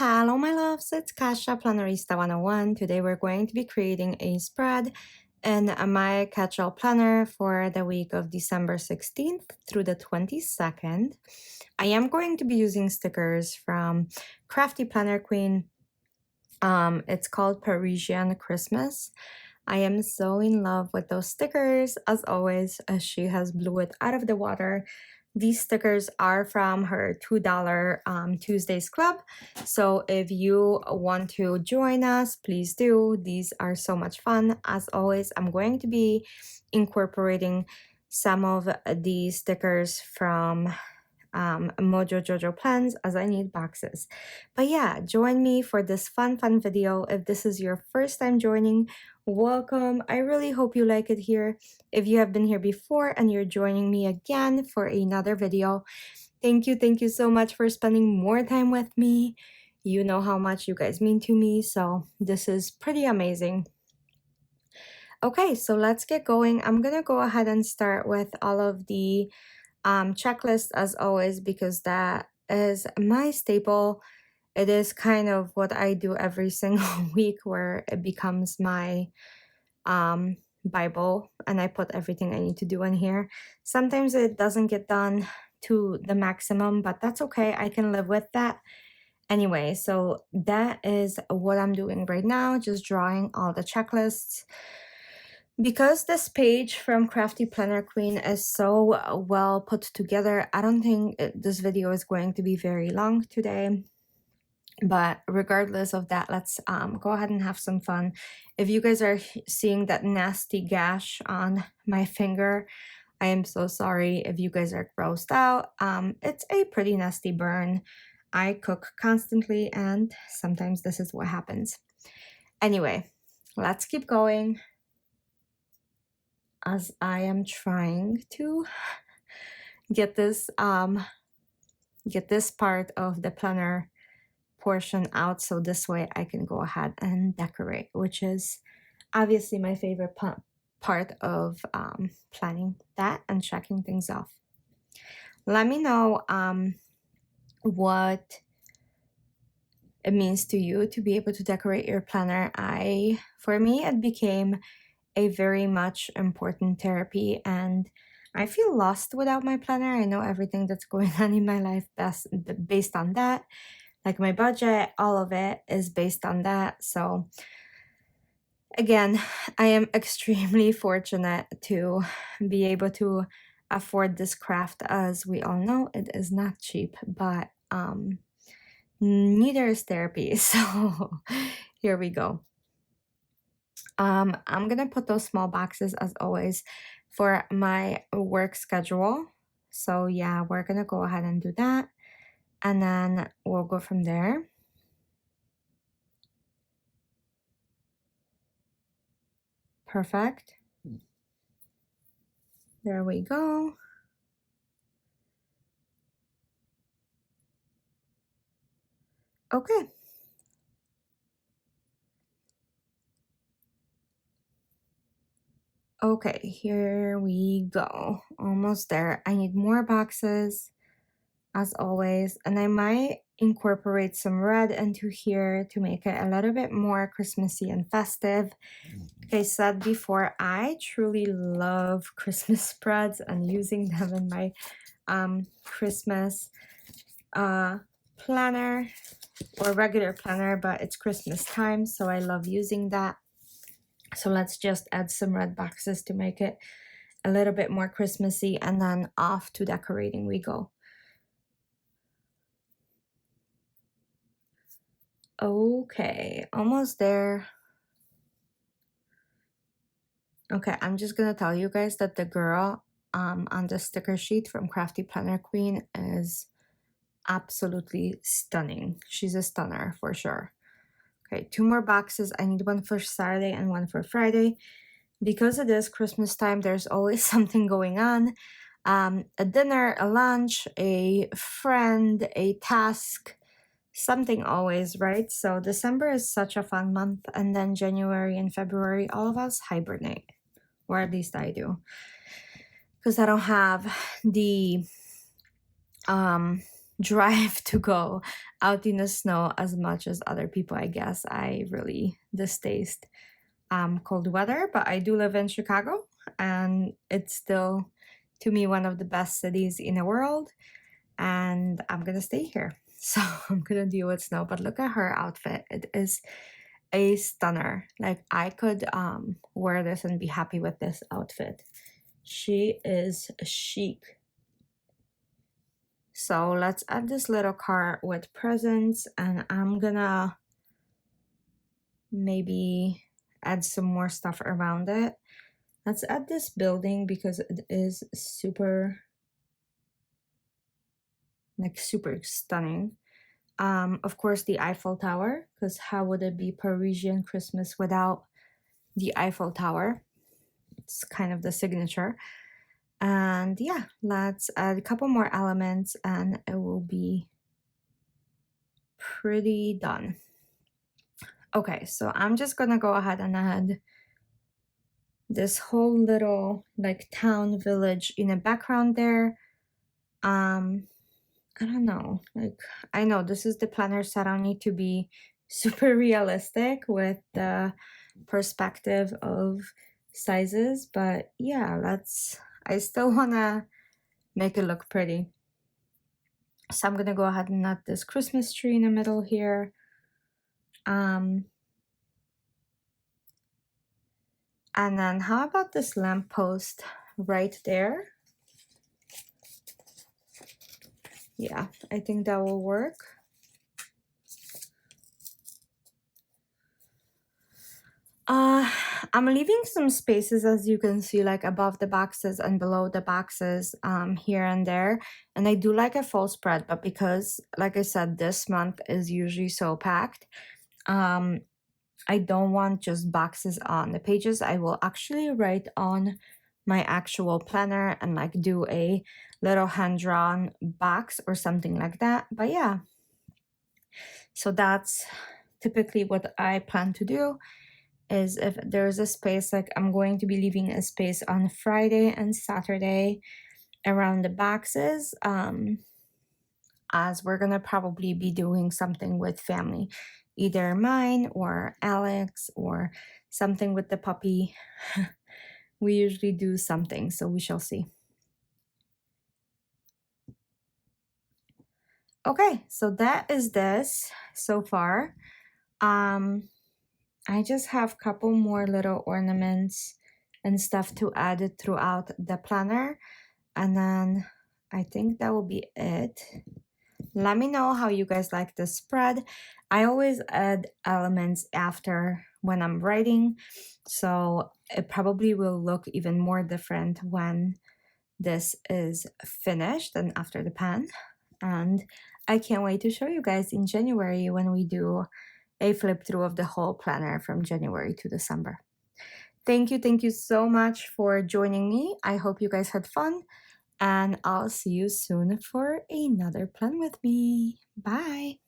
Hello, my loves. It's Kasha Plannerista 101. Today we're going to be creating a spread in my catch-all planner for the week of December 16th through the 22nd. I am going to be using stickers from Crafty Planner Queen. It's called Parisian Christmas. I am so in love with those stickers. As always, she has blew it out of the water. These stickers are from her $2 Tuesdays Club. So if you want to join us, please do. These are so much fun. As always, I'm going to be incorporating some of the stickers from Mojo Jojo Plans as I need boxes. But yeah, join me for this fun video. If this is your first time joining, welcome. I really hope you like it here. If you have been here before and you're joining me again for another video, thank you so much for spending more time with me. You know how much you guys mean to me, so this is pretty amazing. Okay, so let's get going. I'm gonna go ahead and start with all of the checklist as always, because that is my staple. It is kind of what I do every single week, where it becomes my Bible, and I put everything I need to do in here. Sometimes it doesn't get done to the maximum, but that's okay. I can live with that. Anyway, so that is what I'm doing right now, just drawing all the checklists. Because this page from Crafty Planner Queen is so well put together, I don't think this video is going to be very long today. But regardless of that, let's go ahead and have some fun. If you guys are seeing that nasty gash on my finger, I am so sorry if you guys are grossed out. It's a pretty nasty burn. I cook constantly, and sometimes this is what happens. Anyway, let's keep going, as I am trying to get this part of the planner portion out, so this way I can go ahead and decorate, which is obviously my favorite part of planning that and checking things off. Let me know what it means to you to be able to decorate your planner. For me, it became a very much important therapy, and I feel lost without my planner. I know everything that's going on in my life based on that. Like my budget, all of it is based on that. So again, I am extremely fortunate to be able to afford this craft. As we all know, it is not cheap, but neither is therapy. So here we go. I'm gonna put those small boxes as always for my work schedule. So yeah, we're gonna go ahead and do that, and then we'll go from there. Perfect. There we go. Okay. Okay, here we go. Almost there. I need more boxes as always, and I might incorporate some red into here to make it a little bit more Christmassy and festive. Like I said before, I truly love Christmas spreads and using them in my Christmas planner or regular planner, but it's Christmas time, so I love using that. So let's just add some red boxes to make it a little bit more Christmassy, and then off to decorating we go. Okay, almost there. Okay, I'm just gonna tell you guys that the girl on the sticker sheet from Crafty Planner Queen is absolutely stunning. She's a stunner for sure. Okay, 2 more boxes. I need one for Saturday and one for Friday. Because it is Christmas time, there's always something going on. A dinner, a lunch, a friend, a task, something always, right? So December is such a fun month, and then January and February, all of us hibernate, or at least I do, because I don't have the drive to go out in the snow as much as other people. I guess I really distaste cold weather, but I do live in Chicago, and it's still, to me, one of the best cities in the world, and I'm gonna stay here. So I'm gonna deal with snow. But look at her outfit. It is a stunner. Like, I could wear this and be happy with this outfit. She is chic. So let's add this little cart with presents, and I'm gonna maybe add some more stuff around it. Let's add this building because it is super stunning. Of course, the Eiffel Tower, because how would it be Parisian Christmas without the Eiffel Tower? It's kind of the signature. And yeah, let's add a couple more elements and it will be pretty done. Okay, so I'm just gonna go ahead and add this whole little like town village in the background there. I don't know, like, I know this is the planner, so I don't need to be super realistic with the perspective of sizes, but yeah, I still wanna make it look pretty. So I'm gonna go ahead and add this Christmas tree in the middle here. And then how about this lamppost right there? Yeah, I think that will work. I'm leaving some spaces, as you can see, like above the boxes and below the boxes, here and there. And I do like a full spread, but because, like I said, this month is usually so packed, I don't want just boxes on the pages. I will actually write on my actual planner and like do a little hand-drawn box or something like that. But yeah, so that's typically what I plan to do. Is if there's a space, like I'm going to be leaving a space on Friday and Saturday around the boxes, as we're gonna probably be doing something with family, either mine or Alex or something with the puppy. We usually do something, so we shall see. Okay, so that is this so far. I just have a couple more little ornaments and stuff to add throughout the planner, and then I think that will be it. Let me know how you guys like the spread. I always add elements after when I'm writing, so it probably will look even more different when this is finished and after the pan. And I can't wait to show you guys in January when we do a flip through of the whole planner from January to December. Thank you so much for joining me. I hope you guys had fun, and I'll see you soon for another plan with me. Bye.